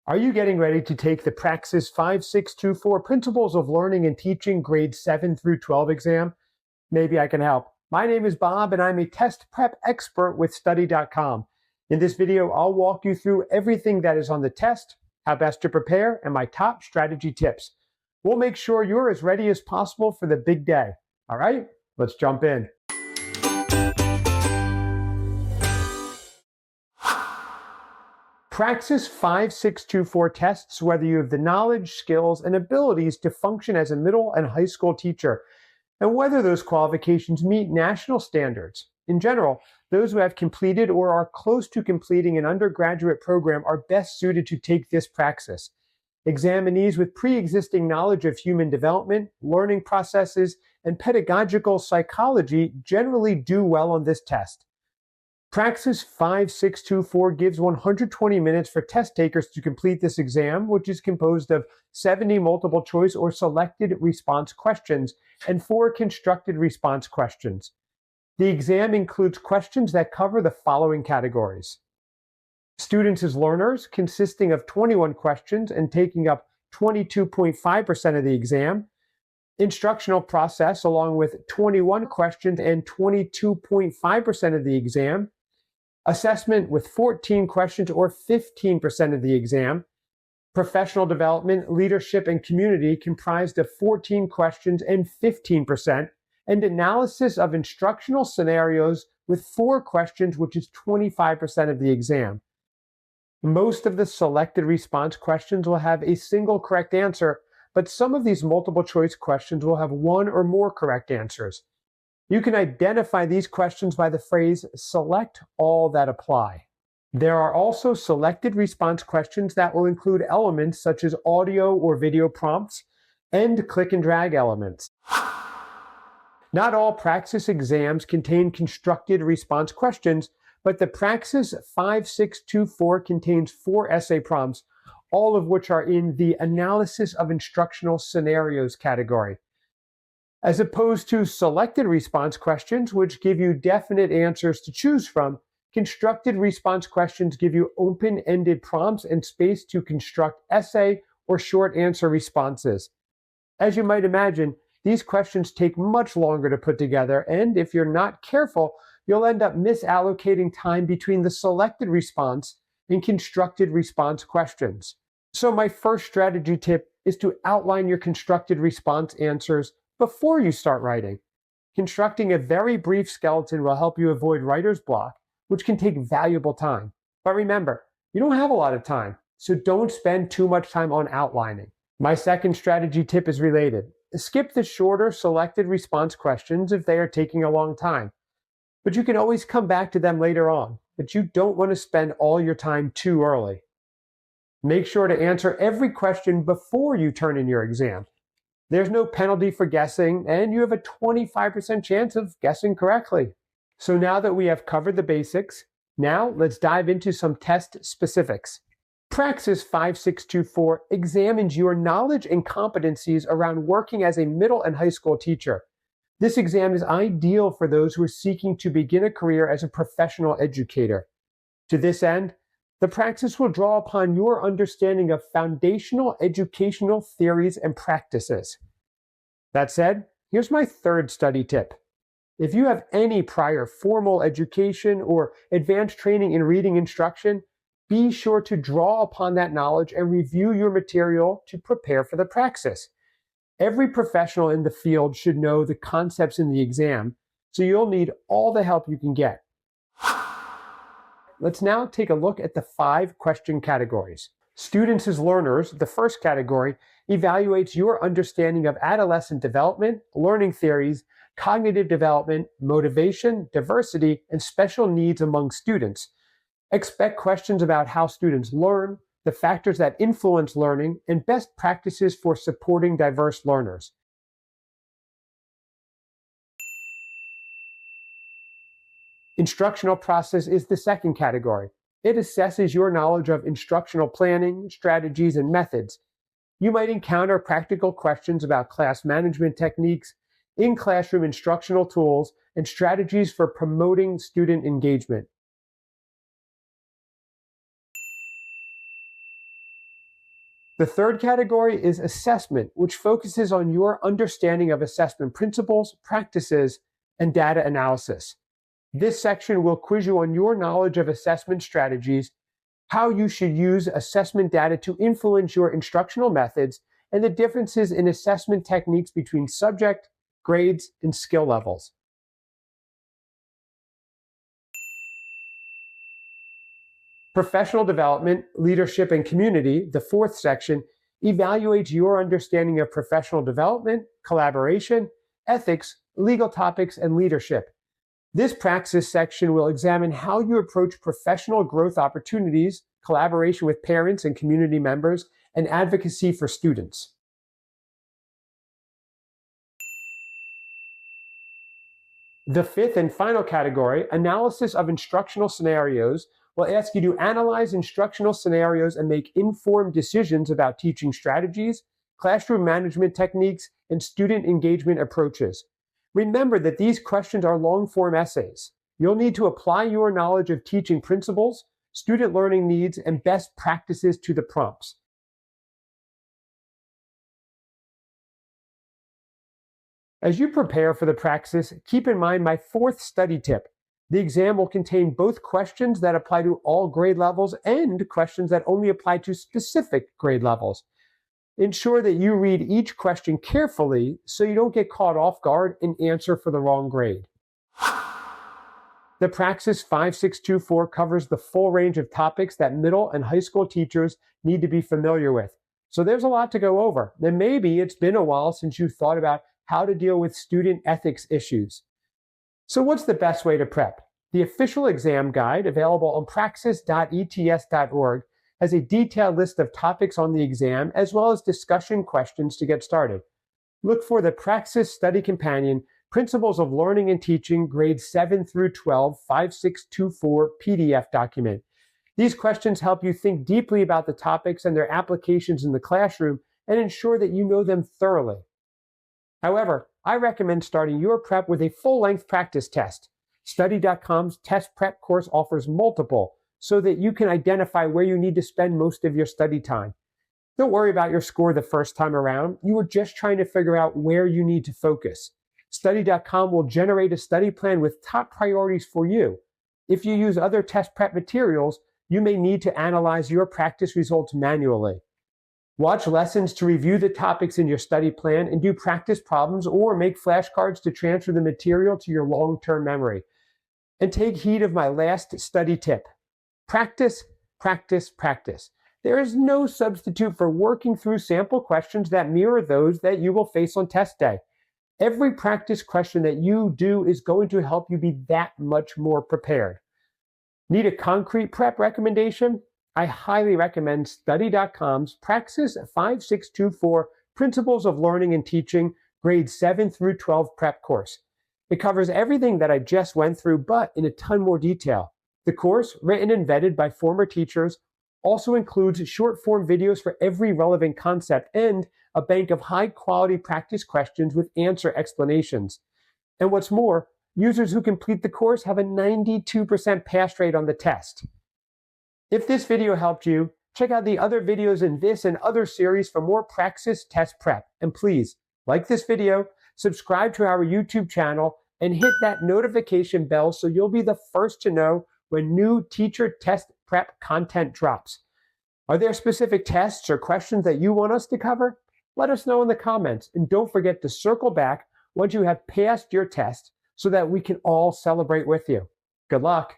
Are you getting ready to take the Praxis 5624 Principles of Learning and Teaching grades 7 through 12 exam? Maybe I can help. My name is Bob and I'm a test prep expert with study.com. In this video, I'll walk you through everything that is on the test, how best to prepare, and my top strategy tips. We'll make sure you're as ready as possible for the big day. All right, let's jump in. Praxis 5624 tests whether you have the knowledge, skills, and abilities to function as a middle and high school teacher, and whether those qualifications meet national standards. In general, those who have completed or are close to completing an undergraduate program are best suited to take this praxis. Examinees with pre-existing knowledge of human development, learning processes, and pedagogical psychology generally do well on this test. Praxis 5624 gives 120 minutes for test takers to complete this exam, which is composed of 70 multiple choice or selected response questions and 4 constructed response questions. The exam includes questions that cover the following categories: students as learners, consisting of 21 questions and taking up 22.5% of the exam; instructional process, along with 21 questions and 22.5% of the exam; assessment with 14 questions or 15% of the exam; professional development, leadership, and community, comprised of 14 questions and 15%, and analysis of instructional scenarios with 4 questions, which is 25% of the exam. Most of the selected response questions will have a single correct answer, but some of these multiple choice questions will have 1 or more correct answers. You can identify these questions by the phrase, "select all that apply." There are also selected response questions that will include elements such as audio or video prompts and click and drag elements. Not all Praxis exams contain constructed response questions, but the Praxis 5624 contains 4 essay prompts, all of which are in the analysis of instructional scenarios category. As opposed to selected response questions, which give you definite answers to choose from, constructed response questions give you open-ended prompts and space to construct essay or short answer responses. As you might imagine, these questions take much longer to put together, and if you're not careful, you'll end up misallocating time between the selected response and constructed response questions. So my first strategy tip is to outline your constructed response answers before you start writing. Constructing a very brief skeleton will help you avoid writer's block, which can take valuable time. But remember, you don't have a lot of time, so don't spend too much time on outlining. My second strategy tip is related. Skip the shorter selected response questions if they are taking a long time, but you can always come back to them later on, but you don't want to spend all your time too early. Make sure to answer every question before you turn in your exam. There's no penalty for guessing, and you have a 25% chance of guessing correctly. So now that we have covered the basics, now let's dive into some test specifics. Praxis 5624 examines your knowledge and competencies around working as a middle and high school teacher. This exam is ideal for those who are seeking to begin a career as a professional educator. To this end, the Praxis will draw upon your understanding of foundational educational theories and practices. That said, here's my third study tip. If you have any prior formal education or advanced training in reading instruction, be sure to draw upon that knowledge and review your material to prepare for the praxis. Every professional in the field should know the concepts in the exam, so you'll need all the help you can get. Let's now take a look at the 5 question categories. Students as learners, the first category, evaluates your understanding of adolescent development, learning theories, cognitive development, motivation, diversity, and special needs among students. Expect questions about how students learn, the factors that influence learning, and best practices for supporting diverse learners. Instructional process is the second category. It assesses your knowledge of instructional planning, strategies, and methods. You might encounter practical questions about class management techniques, in-classroom instructional tools, and strategies for promoting student engagement. The third category is assessment, which focuses on your understanding of assessment principles, practices, and data analysis. This section will quiz you on your knowledge of assessment strategies, how you should use assessment data to influence your instructional methods, and the differences in assessment techniques between subject, grades, and skill levels. Professional development, leadership, and community, the fourth section, evaluates your understanding of professional development, collaboration, ethics, legal topics, and leadership. This Praxis section will examine how you approach professional growth opportunities, collaboration with parents and community members, and advocacy for students. The fifth and final category, analysis of instructional scenarios, will ask you to analyze instructional scenarios and make informed decisions about teaching strategies, classroom management techniques, and student engagement approaches. Remember that these questions are long-form essays. You'll need to apply your knowledge of teaching principles, student learning needs, and best practices to the prompts. As you prepare for the Praxis, keep in mind my fourth study tip. The exam will contain both questions that apply to all grade levels and questions that only apply to specific grade levels. Ensure that you read each question carefully so you don't get caught off guard and answer for the wrong grade. The Praxis 5624 covers the full range of topics that middle and high school teachers need to be familiar with. So there's a lot to go over. And maybe it's been a while since you thought about how to deal with student ethics issues. So what's the best way to prep? The official exam guide, available on praxis.ets.org, has a detailed list of topics on the exam, as well as discussion questions to get started. Look for the Praxis Study Companion, Principles of Learning and Teaching, grades 7 through 12, 5624 PDF document. These questions help you think deeply about the topics and their applications in the classroom and ensure that you know them thoroughly. However, I recommend starting your prep with a full-length practice test. Study.com's test prep course offers multiple, so that you can identify where you need to spend most of your study time. Don't worry about your score the first time around. You are just trying to figure out where you need to focus. Study.com will generate a study plan with top priorities for you. If you use other test prep materials, you may need to analyze your practice results manually. Watch lessons to review the topics in your study plan and do practice problems or make flashcards to transfer the material to your long-term memory. And take heed of my last study tip. Practice, practice, practice. There is no substitute for working through sample questions that mirror those that you will face on test day. Every practice question that you do is going to help you be that much more prepared. Need a concrete prep recommendation? I highly recommend Study.com's Praxis 5624 Principles of Learning and Teaching, grades 7 through 12 prep course. It covers everything that I just went through, but in a ton more detail. The course, written and vetted by former teachers, also includes short-form videos for every relevant concept and a bank of high-quality practice questions with answer explanations. And what's more, users who complete the course have a 92% pass rate on the test. If this video helped you, check out the other videos in this and other series for more Praxis test prep. And please, like this video, subscribe to our YouTube channel, and hit that notification bell so you'll be the first to know when new teacher test prep content drops. Are there specific tests or questions that you want us to cover? Let us know in the comments, and don't forget to circle back once you have passed your test so that we can all celebrate with you. Good luck.